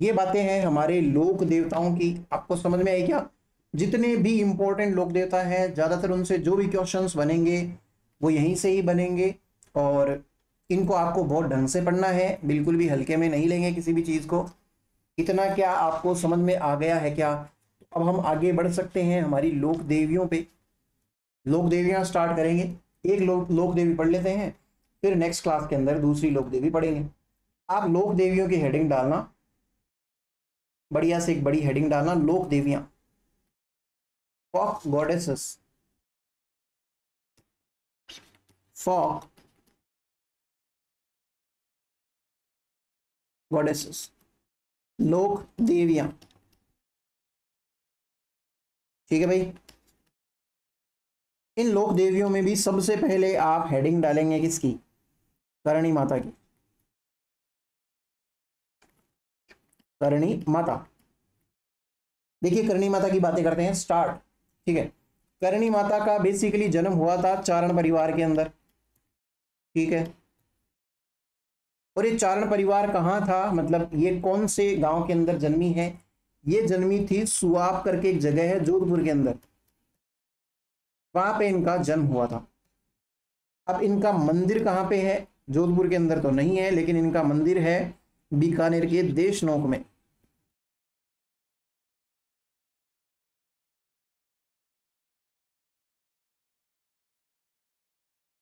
ये बातें हैं हमारे लोक देवताओं की। आपको समझ में आई क्या? जितने भी इंपॉर्टेंट लोक देवता हैं, ज्यादातर उनसे जो भी क्वेश्चंस बनेंगे वो यहीं से ही बनेंगे, और इनको आपको बहुत ढंग से पढ़ना है, बिल्कुल भी हल्के में नहीं लेंगे किसी भी चीज को। इतना क्या आपको समझ में आ गया है क्या? अब हम आगे बढ़ सकते हैं हमारी लोक देवियों पे। लोक देवियां स्टार्ट करेंगे। एक लोक देवी पढ़ लेते हैं, फिर नेक्स्ट क्लास के अंदर दूसरी लोक देवी पढ़ेंगे। आप लोक देवियों की हेडिंग डालना, बढ़िया से एक बड़ी हेडिंग डालना, लोक देवियां, फॉक गॉडेसेस, लोक देवियां। ठीक है भाई। इन लोक देवियों में भी सबसे पहले आप हेडिंग डालेंगे किसकी? करणी माता की। करणी माता, देखिए करणी माता की बातें करते हैं, स्टार्ट। ठीक है। करणी माता का बेसिकली जन्म हुआ था चारण परिवार के अंदर। ठीक है। और ये चारण परिवार कहाँ था, मतलब ये कौन से गांव के अंदर जन्मी है? ये जन्मी थी सुआब करके एक जगह है जोधपुर के अंदर, वहां पे इनका जन्म हुआ था। अब इनका मंदिर कहाँ पे है? जोधपुर के अंदर तो नहीं है, लेकिन इनका मंदिर है बीकानेर के देशनोक में।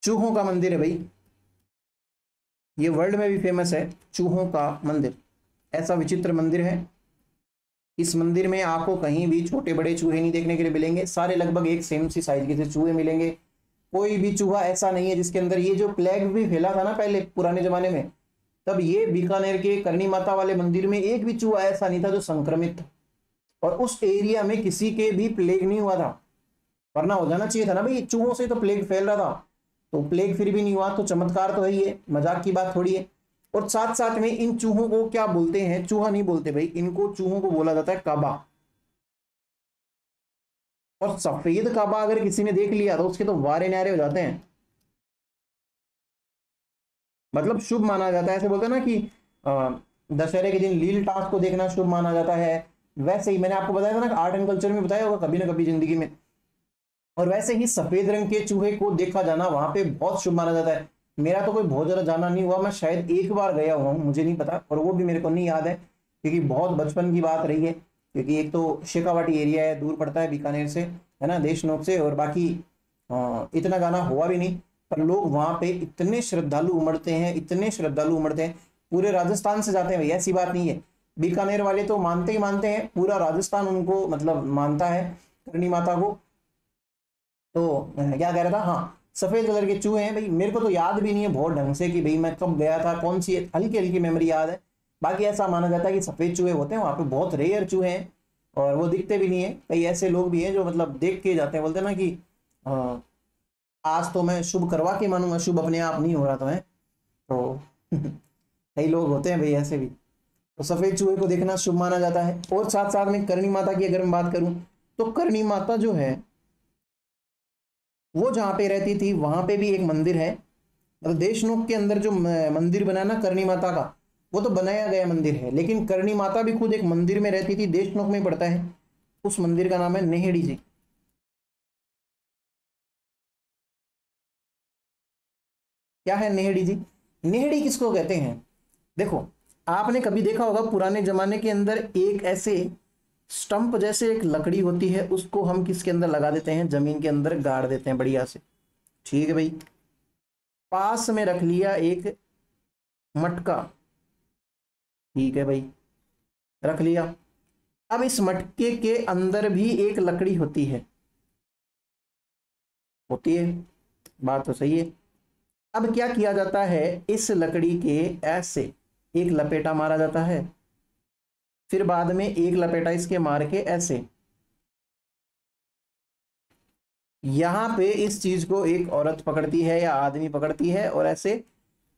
चूहों का मंदिर है भाई, ये वर्ल्ड में भी फेमस है, चूहों का मंदिर। ऐसा विचित्र मंदिर है। इस मंदिर में आपको कहीं भी छोटे बड़े चूहे नहीं देखने के लिए मिलेंगे, सारे लगभग एक सेम सी साइज के चूहे मिलेंगे। कोई भी चूहा ऐसा नहीं है जिसके अंदर, ये जो प्लेग भी फैला था ना पहले पुराने जमाने में, तब ये बीकानेर के करणी माता वाले मंदिर में एक भी चूहा ऐसा नहीं था जो संक्रमित था, और उस एरिया में किसी के भी प्लेग नहीं हुआ था। वरना हो जाना चाहिए था ना भाई, चूहों से तो प्लेग फैल रहा था, तो प्लेग फिर भी नहीं हुआ, तो चमत्कार तो है ही है, मजाक की बात थोड़ी है। और साथ साथ में इन चूहों को क्या बोलते हैं? चूहा नहीं बोलते भाई, इनको चूहों को बोला जाता है काबा। और सफेद काबा अगर किसी ने देख लिया तो उसके तो वारे न्यारे हो जाते हैं, मतलब शुभ माना जाता है। ऐसे बोलते हैं ना कि दशहरे के दिन लील टास को देखना शुभ माना जाता है। वैसे ही मैंने आपको बताया था ना, आर्ट एंड कल्चर में बताया होगा कभी ना कभी जिंदगी में। और वैसे ही सफेद रंग के चूहे को देखा जाना वहां पे बहुत शुभ माना जाता है। मेरा तो कोई बहुत ज्यादा जाना नहीं हुआ, मैं शायद एक बार गया हुआ हूँ, मुझे नहीं पता, और वो भी मेरे को नहीं याद है, क्योंकि बहुत बचपन की बात रही है। क्योंकि एक तो शेखावाटी एरिया है, दूर पड़ता है बीकानेर से, है ना, देशनोक से, और बाकी इतना गाना हुआ भी नहीं। पर लोग वहां पे इतने श्रद्धालु उमड़ते हैं, पूरे राजस्थान से जाते हैं भाई, ऐसी बात नहीं है। बीकानेर वाले तो मानते ही मानते हैं, पूरा राजस्थान उनको मतलब मानता है करणी माता को। तो क्या कह रहा था, हाँ, सफेद कलर के चूहे हैं भाई। मेरे को तो याद भी नहीं है बहुत ढंग से कि भाई मैं कब गया था, कौन सी, हल्की हल्की मेमोरी याद है। बाकी ऐसा माना जाता है कि सफेद चूहे होते हैं वहां पे, बहुत रेयर चूहे हैं, और वो दिखते भी नहीं है। कई ऐसे लोग भी हैं जो मतलब देख के जाते हैं, बोलते हैं ना कि आज तो मैं शुभ करवा के मानूंगा, शुभ अपने आप नहीं हो रहा तो है। तो कई लोग होते हैं भाई ऐसे भी। तो सफेद चूहे को देखना शुभ माना जाता है। और साथ साथ में करणी माता की अगर मैं बात करूं तो करणी माता जो है वो जहां पे रहती थी वहां पे भी एक मंदिर है। मतलब देशनोक के अंदर जो मंदिर बना ना करणी माता का, वो तो बनाया गया मंदिर है, लेकिन करणी माता भी खुद एक मंदिर में रहती थी, देशनोक में पड़ता है। उस मंदिर का नाम है नेहड़ी जी। क्या है नेहड़ी जी? नेहड़ी किसको कहते हैं? देखो, आपने कभी देखा होगा पुराने जमाने के अंदर एक ऐसे स्टंप जैसे एक लकड़ी होती है, उसको हम किसके अंदर लगा देते हैं, जमीन के अंदर गाड़ देते हैं बढ़िया से। ठीक है भाई, पास में रख लिया एक मटका। ठीक है भाई, रख लिया। अब इस मटके के अंदर भी एक लकड़ी होती है, होती है, बात तो सही है। अब क्या किया जाता है, इस लकड़ी के ऐसे एक लपेटा मारा जाता है, फिर बाद में एक लपेटा इसके मार के ऐसे, यहां पे इस चीज को एक औरत पकड़ती है या आदमी पकड़ती है और ऐसे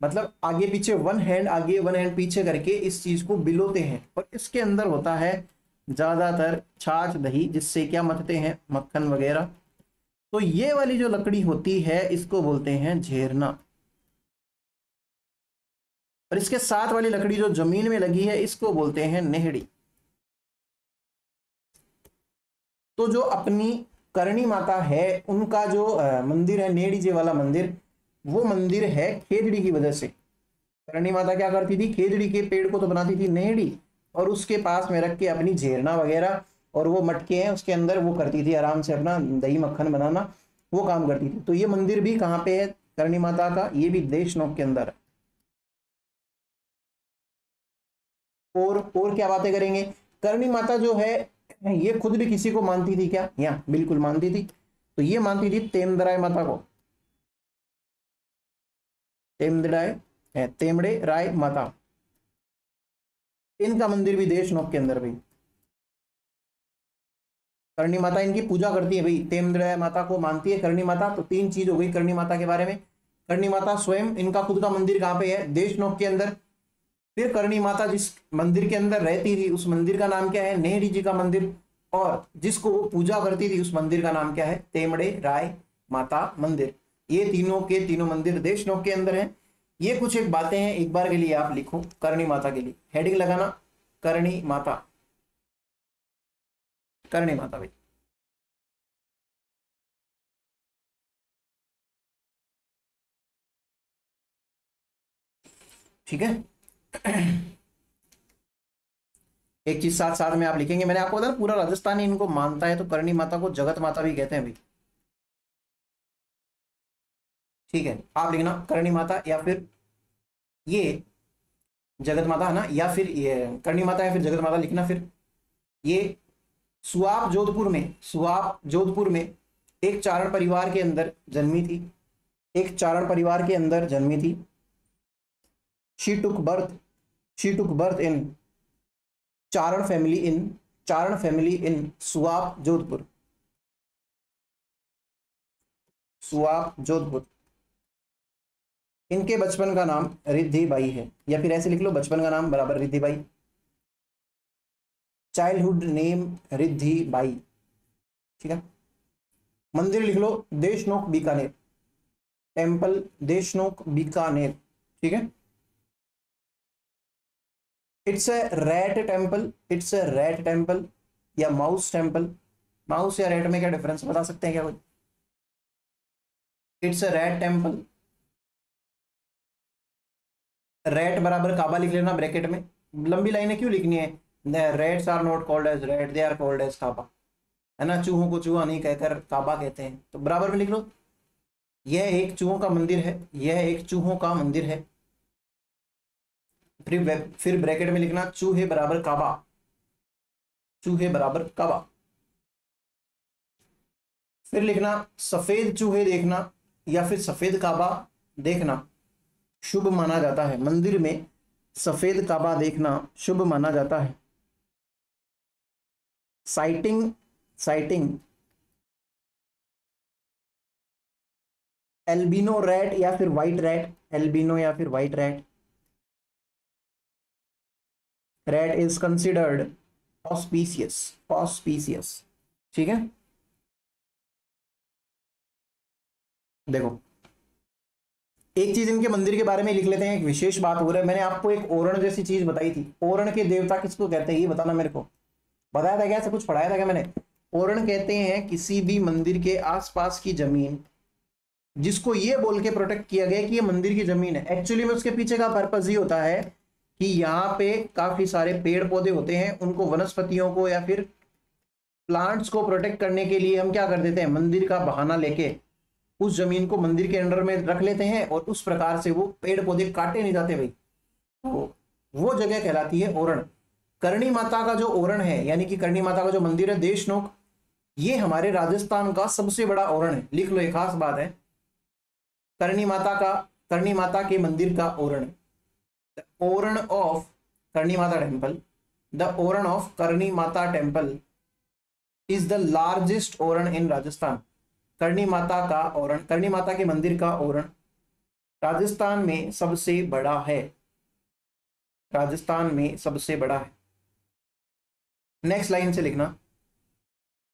मतलब आगे पीछे, वन हैंड आगे वन हैंड पीछे करके इस चीज को बिलोते हैं। और इसके अंदर होता है ज्यादातर छाछ दही, जिससे क्या मथते हैं, मक्खन वगैरह। तो ये वाली जो लकड़ी होती है इसको बोलते हैं झेरना। और इसके साथ वाली लकड़ी जो जमीन में लगी है इसको बोलते हैं नेहड़ी। तो जो अपनी करणी माता है उनका जो मंदिर है नेहड़ी जी वाला मंदिर, वो मंदिर है खेजड़ी की वजह से। करणी माता क्या करती थी, खेजड़ी के पेड़ को तो बनाती थी नेहड़ी, और उसके पास में रख के अपनी झेरना वगैरह और वो मटके हैं उसके अंदर वो करती थी आराम से अपना दही मक्खन बनाना, वो काम करती थी। तो ये मंदिर भी कहाँ पे है करणी माता का, ये भी देशनोक के अंदर है। और क्या बातें करेंगे, करणी माता जो है ये खुद भी किसी को मानती थी क्या? या बिल्कुल मानती थी। तो ये मानती थी तेमदराय माता को, तेमदराय तेमड़े राय माता, इनका मंदिर भी देशनोक के अंदर भाई। करणी माता इनकी पूजा करती है भाई, तेमदराय माता को मानती है करणी माता। तो तीन चीज हो गई करणी माता के बारे में। करणी माता स्वयं, इनका खुद का मंदिर कहाँ पे है, देशनोक के अंदर। फिर करणी माता जिस मंदिर के अंदर रहती थी उस मंदिर का नाम क्या है, नेहड़ी जी का मंदिर। और जिसको वो पूजा करती थी उस मंदिर का नाम क्या है, तेमड़े राय माता मंदिर। ये तीनों के तीनों मंदिर देशनोक के अंदर हैं। ये कुछ एक बातें हैं, एक बार के लिए आप लिखो करणी माता के लिए, हेडिंग लगाना करणी माता, करणी माता भाई। ठीक है। एक चीज साथ साथ में आप लिखेंगे, मैंने आपको बताया पूरा राजस्थान ही इनको मानता है, तो करणी माता को जगत माता भी कहते हैं भाई। ठीक है, आप लिखना करणी माता या फिर ये जगत माता है ना, या फिर ये करणी माता या फिर जगत माता लिखना। फिर ये सुआप जोधपुर में, सुआप जोधपुर में एक चारण परिवार के अंदर जन्मी थी, एक चारण परिवार के अंदर जन्मी थी। She took birth, she took birth in Charan family, in Charan family in Suap Jodhpur, Suap Jodhpur. इनके बचपन का नाम रिद्धि बाई है, या फिर ऐसे लिख लो बचपन का नाम बराबर Riddhi by, childhood name Riddhi by. ठीक है। मंदिर लिख लो देशनोक बीकानेर, टेम्पल देशनोक बीकानेर। ठीक है। It's a rat temple, it's a rat temple या माउस टेम्पल। माउस या रैट में क्या डिफरेंस बता सकते हैं क्या कोई? It's a rat temple, rat बराबर काबा लिख लेना ब्रैकेट में। लंबी लाइनें क्यों लिखनी है, rats are not called as rat, they are called as काबा, है ना। चूहों को चूहा नहीं कहकर काबा कहते हैं, तो बराबर में लिख लो यह एक चूहों का मंदिर है, यह एक चूहों का मंदिर है। फिर ब्रैकेट में लिखना चूहे बराबर काबा, चूहे बराबर काबा। फिर लिखना सफेद चूहे देखना या फिर सफेद काबा देखना शुभ माना जाता है, मंदिर में सफेद काबा देखना शुभ माना जाता है। साइटिंग, साइटिंग एल्बिनो रैट या फिर व्हाइट रैट, एल्बिनो या फिर white rat. Rat is considered auspicious, auspicious, ठीक है। देखो एक चीज इनके मंदिर के बारे में लिख लेते हैं, एक विशेष बात हो रहा है। मैंने आपको एक ओरण जैसी चीज बताई थी, ओरण के देवता किसको कहते हैं ये बताना मेरे को। बताया था क्या, ऐसा कुछ पढ़ाया था क्या मैंने? ओरण कहते हैं किसी भी मंदिर के आसपास की जमीन जिसको ये बोल के प्रोटेक्ट किया गया कि ये मंदिर की जमीन है। एक्चुअली में उसके पीछे का पर्पस ये होता है कि यहाँ पे काफी सारे पेड़ पौधे होते हैं, उनको वनस्पतियों को या फिर प्लांट्स को प्रोटेक्ट करने के लिए हम क्या कर देते हैं, मंदिर का बहाना लेके उस जमीन को मंदिर के अंडर में रख लेते हैं और उस प्रकार से वो पेड़ पौधे काटे नहीं जाते भाई। तो वो जगह कहलाती है ओरण। करणी माता का जो ओरण है, यानी कि करणी माता का जो मंदिर है देशनोक, ये हमारे राजस्थान का सबसे बड़ा ओरण है। लिख लो, एक खास बात है, करणी माता के मंदिर का ओरण, द ओरण ऑफ करणी माता टेम्पल, द ओरण ऑफ करणी माता टेम्पल इज द लार्जेस्ट ओरण इन राजस्थान। करणी माता का ओरण, करणी माता के मंदिर का ओरण राजस्थान में सबसे बड़ा है, राजस्थान में सबसे बड़ा है। नेक्स्ट लाइन से लिखना,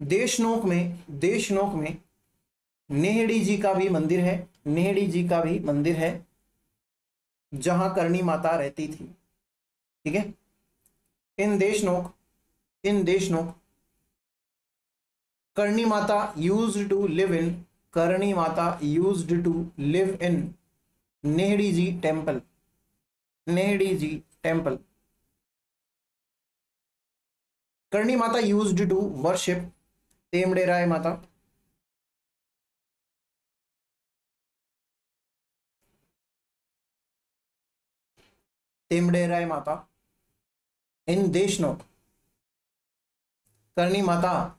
देशनोक में नेहड़ी जी का भी मंदिर है, नेहड़ी जी का भी मंदिर है जहां करणी माता रहती थी, ठीक है। इन Deshnoke Karni Mata used to live in, Karni Mata used to live in Nehdi ji temple, Nehdi ji temple. Karni Mata used to worship तेमडेराय माता, तेमडेराय माता। इन देशनोक करणी माता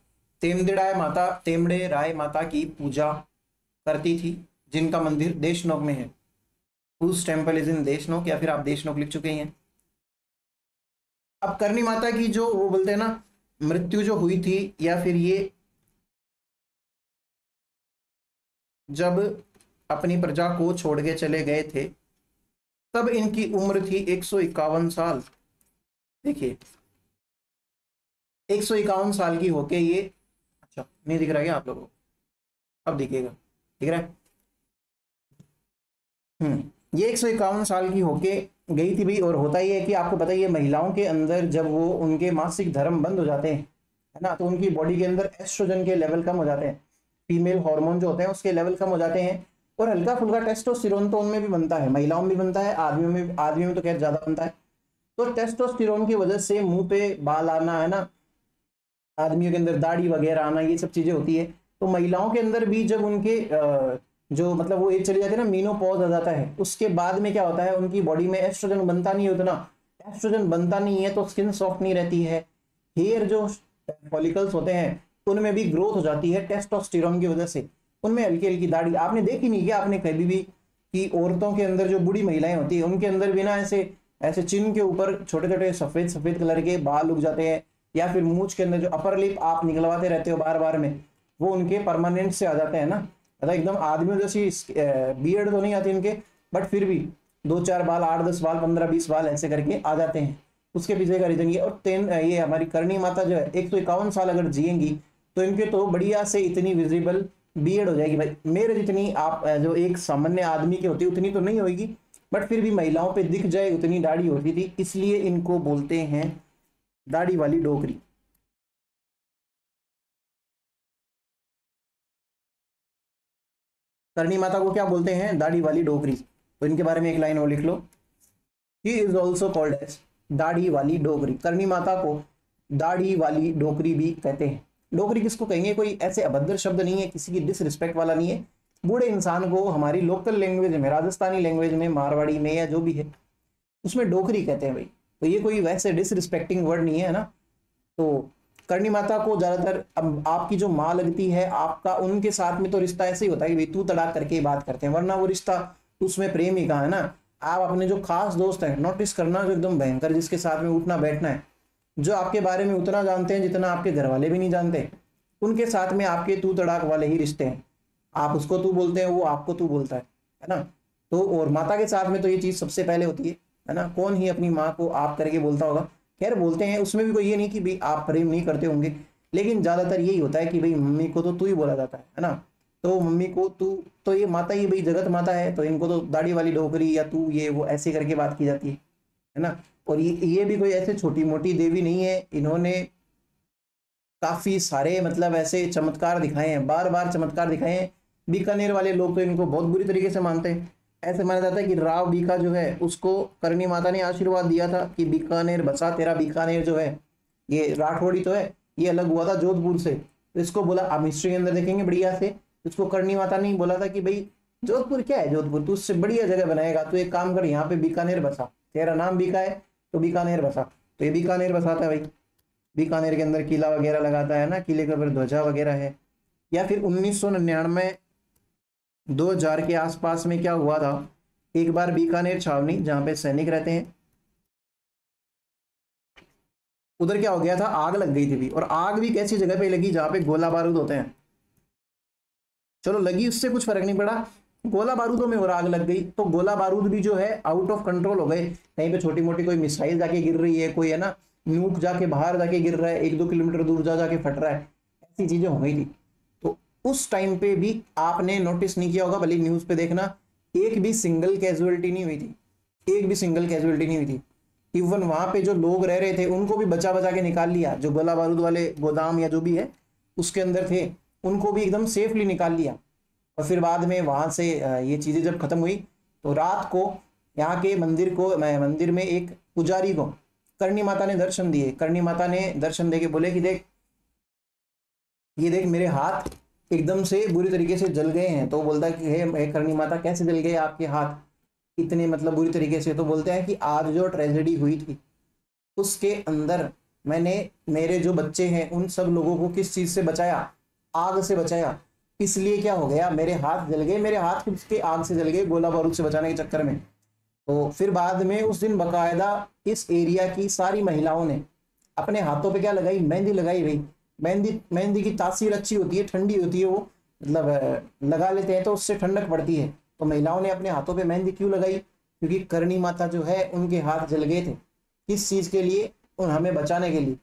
तेमड़े राय माता की पूजा करती थी, जिनका मंदिर देशनोक में है। उस टेम्पल इज इन देशनोक, या फिर आप देशनोक लिख चुके हैं। अब करणी माता की जो वो बोलते हैं ना मृत्यु जो हुई थी, या फिर ये जब अपनी प्रजा को छोड़ के चले गए थे तब इनकी उम्र थी 151 साल। देखिए 151 साल की होके ये, अच्छा नहीं दिख रहा क्या आप लोगों को? अब दिखेगा, दिख रहा है। ये 151 साल की होके गई थी भाई। और होता ही है कि आपको पता ही है, महिलाओं के अंदर जब वो उनके मासिक धर्म बंद हो जाते हैं, है ना, तो उनकी बॉडी के अंदर एस्ट्रोजन के लेवल कम हो जाते हैं, फीमेल हार्मोन जो होते हैं उसके लेवल कम हो जाते हैं, और हल्का फुल्का टेस्टोस्टेरोन तो उनमें भी बनता है, महिलाओं में भी बनता है, आदमियों में तो खैर ज्यादा बनता है। तो टेस्टोस्टेरोन की वजह से मुंह पे बाल आना, है ना, आदमियों के अंदर दाढ़ी वगैरह आना, ये सब चीजें होती है। तो महिलाओं के अंदर भी जब उनके जो मतलब वो एज चली जाती है ना, मीनोपॉज आ जाता है, उसके बाद में क्या होता है, उनकी बॉडी में एस्ट्रोजन बनता नहीं है उतना। एस्ट्रोजन बनता नहीं है तो स्किन सॉफ्ट नहीं रहती है, हेयर जो फॉलिकल्स होते हैं उनमें भी ग्रोथ हो जाती है टेस्टोस्टेरोन की वजह से, उनमें हल्की हल्की दाढ़ी। आपने देखी नहीं क्या आपने कभी भी कि औरतों के अंदर जो बूढ़ी महिलाएं होती है उनके अंदर भी ना ऐसे ऐसे चिन्ह के ऊपर छोटे छोटे सफेद सफेद कलर के बाल उग जाते हैं, या फिर मूंछ के अंदर जो अपर लिप आप निकलवाते रहते हो बार बार में, वो उनके परमानेंट से आ जाते हैं ना, मतलब एकदम आदमियों जैसी बियर्ड तो नहीं आती उनके, बट फिर भी 2-4 बाल, 8-10 बाल, 15-20 बाल ऐसे करके आ जाते हैं। उसके पीछे का रीजन ये। और ये हमारी करणी माता जो है 151 साल अगर जिएंगी तो इनके तो बढ़िया से इतनी विजिबल बियर्ड हो जाएगी भाई। मेरे जितनी आप जो एक सामान्य आदमी की होती है उतनी तो नहीं होगी, बट फिर भी महिलाओं पे दिख जाए उतनी दाढ़ी होती थी, इसलिए इनको बोलते हैं दाढ़ी वाली डोकरी। करणी माता को क्या बोलते हैं? दाढ़ी वाली डोकरी। तो इनके बारे में एक लाइन और लिख लो, he is also called as दाढ़ी वाली डोकरी। करणी माता को दाढ़ी वाली डोकरी भी कहते हैं। डोकरी किसको कहेंगे? कोई ऐसे अभद्र शब्द नहीं है, किसी की डिसरिस्पेक्ट वाला नहीं है। बूढ़े इंसान को हमारी लोकल लैंग्वेज में, राजस्थानी लैंग्वेज में, मारवाड़ी में या जो भी है उसमें डोकरी कहते हैं भाई। तो ये कोई वैसे डिसरिस्पेक्टिंग वर्ड नहीं है ना। तो करणी माता को ज्यादातर, अब आपकी जो माँ लगती है आपका, उनके साथ में तो रिश्ता ऐसे ही होता है कि भाई तू तड़ाक करके बात करते हैं, वरना वो रिश्ता उसमें प्रेम ही कहाँ है ना। आप अपने जो खास दोस्त हैं नोटिस करना, जो एकदम भयंकर, जिसके साथ में उठना बैठना है, जो आपके बारे में उतना जानते हैं जितना आपके घर वाले भी नहीं जानते, उनके साथ में आपके तू तड़ाक वाले ही रिश्ते हैं। आप उसको तू बोलते हैं, वो आपको तू बोलता है ना। तो और माता के साथ में तो ये चीज सबसे पहले होती है ना। कौन ही अपनी माँ को आप करके बोलता होगा? खैर बोलते हैं, उसमें भी कोई ये नहीं कि भाई आप प्रेम नहीं करते होंगे, लेकिन ज्यादातर यही होता है कि भाई मम्मी को तो तू ही बोला जाता है ना। तो मम्मी को तू, तो ये माता ही भाई जगत माता है, तो इनको तो दाढ़ी वाली डोकरी या तू ये वो ऐसे करके बात की जाती है ना। और ये भी कोई ऐसे छोटी मोटी देवी नहीं है, इन्होंने काफी सारे मतलब ऐसे चमत्कार दिखाए हैं, बार बार चमत्कार दिखाए हैं। बीकानेर वाले लोग तो इनको बहुत बुरी तरीके से मानते हैं। ऐसे माना जाता है कि राव बीका जो है उसको करणी माता ने आशीर्वाद दिया था कि बीकानेर बसा, तेरा बीकानेर जो है ये राठौड़ी तो है, ये अलग हुआ था जोधपुर से। तो इसको बोला, आप हिस्ट्री के अंदर देखेंगे बढ़िया से, इसको करणी माता ने बोला था कि भाई जोधपुर क्या है, जोधपुर तू उससे बढ़िया जगह बनाएगा, तो एक काम कर यहाँ पे बीकानेर बसा, तेरा नाम बीका है तो बीकानेर बसा। तो ये बीकानेर बसाता है भाई, बीकानेर के अंदर किला वगैरह लगाता है ना, किले के ऊपर ध्वजा वगैरह है। या फिर 1999 2000 के आसपास में क्या हुआ था, एक बार बीकानेर छावनी जहां पे सैनिक रहते हैं, उधर क्या हो गया था, आग लग गई थी भी। और आग भी कैसी जगह पे लगी जहां पे गोला बारूद होते हैं। चलो लगी, उससे कुछ फर्क नहीं पड़ा, गोला बारूदों में और आग लग गई। तो गोला बारूद भी जो है आउट ऑफ कंट्रोल हो गए, कहीं पे छोटी मोटी कोई मिसाइल जाके गिर रही है, कोई है ना नूक जाके बाहर जाके गिर रहा है, 1-2 किलोमीटर दूर जाके फट रहा है, ऐसी चीजें हो गई थी। तो उस टाइम पे भी आपने नोटिस नहीं किया होगा, भले न्यूज पे देखना, एक भी सिंगल कैजुअलिटी नहीं हुई थी, एक भी सिंगल कैजुअलिटी नहीं हुई थी। इवन वहां पे जो लोग रह रहे थे उनको भी बचा बचा के निकाल लिया, जो गोला बारूद वाले गोदाम या जो भी है उसके अंदर थे, उनको भी एकदम सेफली निकाल लिया। और फिर बाद में वहां से ये चीजें जब खत्म हुई, तो रात को यहाँ के मंदिर में एक पुजारी को करणी माता ने दर्शन दिए। करणी माता ने दर्शन दे के बोले कि देख, ये देख मेरे हाथ एकदम से बुरी तरीके से जल गए हैं। तो बोलता है कि हे करणी माता, कैसे जल गए आपके हाथ इतने मतलब बुरी तरीके से। तो बोलते हैं कि आज जो ट्रेजेडी हुई थी उसके अंदर मैंने मेरे जो बच्चे हैं उन सब लोगों को किस चीज से बचाया, आग से बचाया, इसलिए क्या हो गया, मेरे हाथ जल गए, मेरे हाथ किसके आग से जल गए, गोला बारूद से बचाने के चक्कर में। तो फिर बाद में उस दिन बकायदा इस एरिया की सारी महिलाओं ने अपने हाथों पे क्या लगाई, मेहंदी लगाई भाई। मेहंदी की तासीर अच्छी होती है, ठंडी होती है, वो मतलब लगा लेते हैं तो उससे ठंडक पड़ती है। तो महिलाओं ने अपने हाथों पे मेहंदी क्यों लगाई, क्योंकि करणी माता जो है उनके हाथ जल गए थे, किस चीज के लिए, उन हमें बचाने के लिए,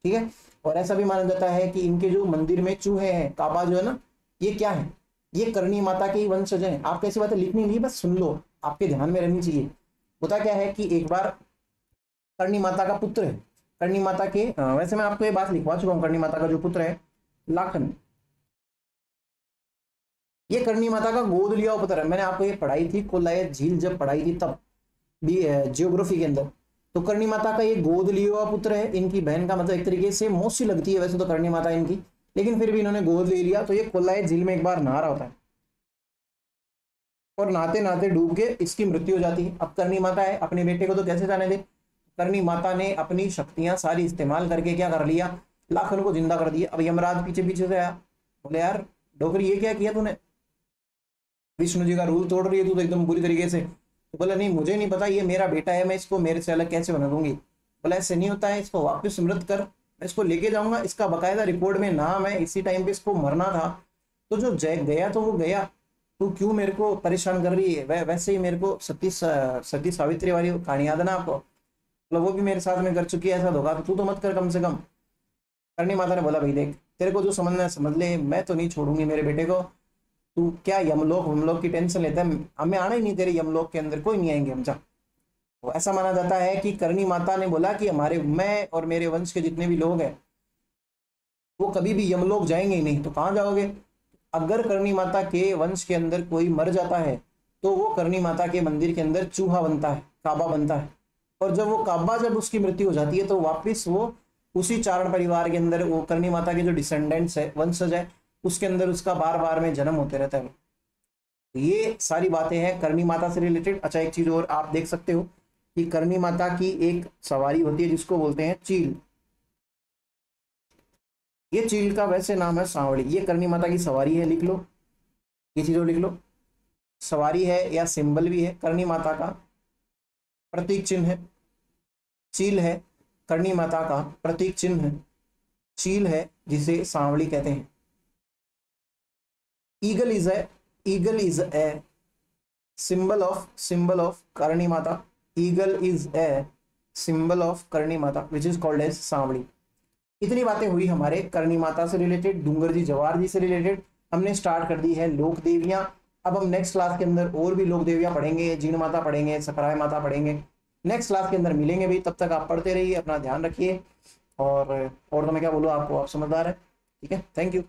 ठीक है। और ऐसा भी माना जाता है कि इनके जो मंदिर में चूहे हैं, काबा जो है ना, ये क्या है, ये करणी माता के ही वंशज हैं। आप कैसी बातें लिखनी नहीं, बस सुन लो, आपके ध्यान में रहनी चाहिए। होता क्या है कि एक बार करणी माता का पुत्र है, करणी माता के वैसे मैं आपको ये बात लिखवा चुका हूँ, करणी माता का जो पुत्र है लाखन, ये करणी माता का गोद लिया हुआ पुत्र है। मैंने आपको ये पढ़ाई थी, कोलायत झील जब पढ़ाई थी तब भी जियोग्राफी के अंदर। तो करणी माता का ये गोद लिया हुआ पुत्र है, इनकी बहन का मतलब एक तरीके से मौसी लगती है वैसे तो करणी माता इनकी, लेकिन फिर भी इन्होंने गोद ले लिया। तो ये कोलायत झील में एक बार नहा रहा होता है और नहाते नहाते डूब के इसकी मृत्यु हो जाती है। अब करणी माता है, अपने बेटे को तो कैसे जाने दे, करणी माता ने अपनी शक्तियां सारी इस्तेमाल करके क्या कर लिया, लाखन को जिंदा कर दिया। अब यमराज पीछे पीछे से आया, बोले यार डोकरी ये क्या किया तूने, विष्णु जी का रूल तोड़ रही है तू तो एकदम बुरी तरीके से। तो बोला नहीं मुझे नहीं पता, ये मेरा बेटा है, मैं इसको मेरे से अलग कैसे बना दूंगी। बोला ऐसे नहीं होता है, इसको वापस मृत कर, मैं इसको लेके जाऊंगा, इसका बकायदा रिपोर्ट में नाम है, इसी टाइम पे इसको मरना था। तो जो जय गया तो वो गया, तू क्यों मेरे को परेशान कर रही है। वैसे ही मेरे को सती सावित्री वाली कहानी याद है ना आपको, मतलब वो भी मेरे साथ में कर चुकी है ऐसा धोखा, तो तू तो मत कर कम से कम। करणी माता ने बोला भाई देख, तेरे को जो समझना है समझ ले, मैं तो नहीं छोड़ूंगी मेरे बेटे को, तू क्या यमलोक वमलोक की टेंशन लेता है, हमें आना ही नहीं तेरे यमलोक के अंदर, कोई नहीं आएंगे हम, जा। तो ऐसा माना जाता है कि करणी माता ने बोला कि मैं और मेरे वंश के जितने भी लोग हैं वो कभी भी यमलोक जाएंगे ही नहीं। तो कहाँ जाओगे, अगर करणी माता के वंश के अंदर कोई मर जाता है तो वो करणी माता के मंदिर के अंदर चूहा बनता है, काबा बनता है। और जब वो काबा, जब उसकी मृत्यु हो जाती है तो वापिस वो उसी चारण परिवार के अंदर, वो करणी माता के जो डिसेंडेंट्स है, वंशज है, उसके अंदर उसका बार बार में जन्म होते रहता है। ये सारी बातें हैं करणी माता से रिलेटेड। अच्छा एक चीज और आप देख सकते हो कि करणी माता की एक सवारी होती है जिसको बोलते हैं चील। ये चील का वैसे नाम है सांवड़ी, ये करणी माता की सवारी है, लिख लो ये चीजों लिख लो, सवारी है या सिंबल भी है, करणी माता का प्रतीक चिन्ह है। चील है करणी माता का प्रतीक चिन्ह है, चील है जिसे सांवड़ी कहते हैं। Eagle is a symbol of Karni Mata. Eagle is a symbol of Karni Mata which is called as Sanwadi. इतनी बातें हुई हमारे करणी माता से रिलेटेड, डूंगर जी जवाहर जी से रिलेटेड। हमने स्टार्ट कर दी है लोक देवियां। अब हम नेक्स्ट क्लास के अंदर और भी लोक देवियां पढ़ेंगे, जीण माता पढ़ेंगे, सकराय माता पढ़ेंगे। नेक्स्ट क्लास के अंदर मिलेंगे भाई, तब तक आप पढ़ते रहिए, अपना ध्यान रखिए। और तो मैं क्या बोलूँ आपको, आप समझदार है। ठीक है, थैंक यू।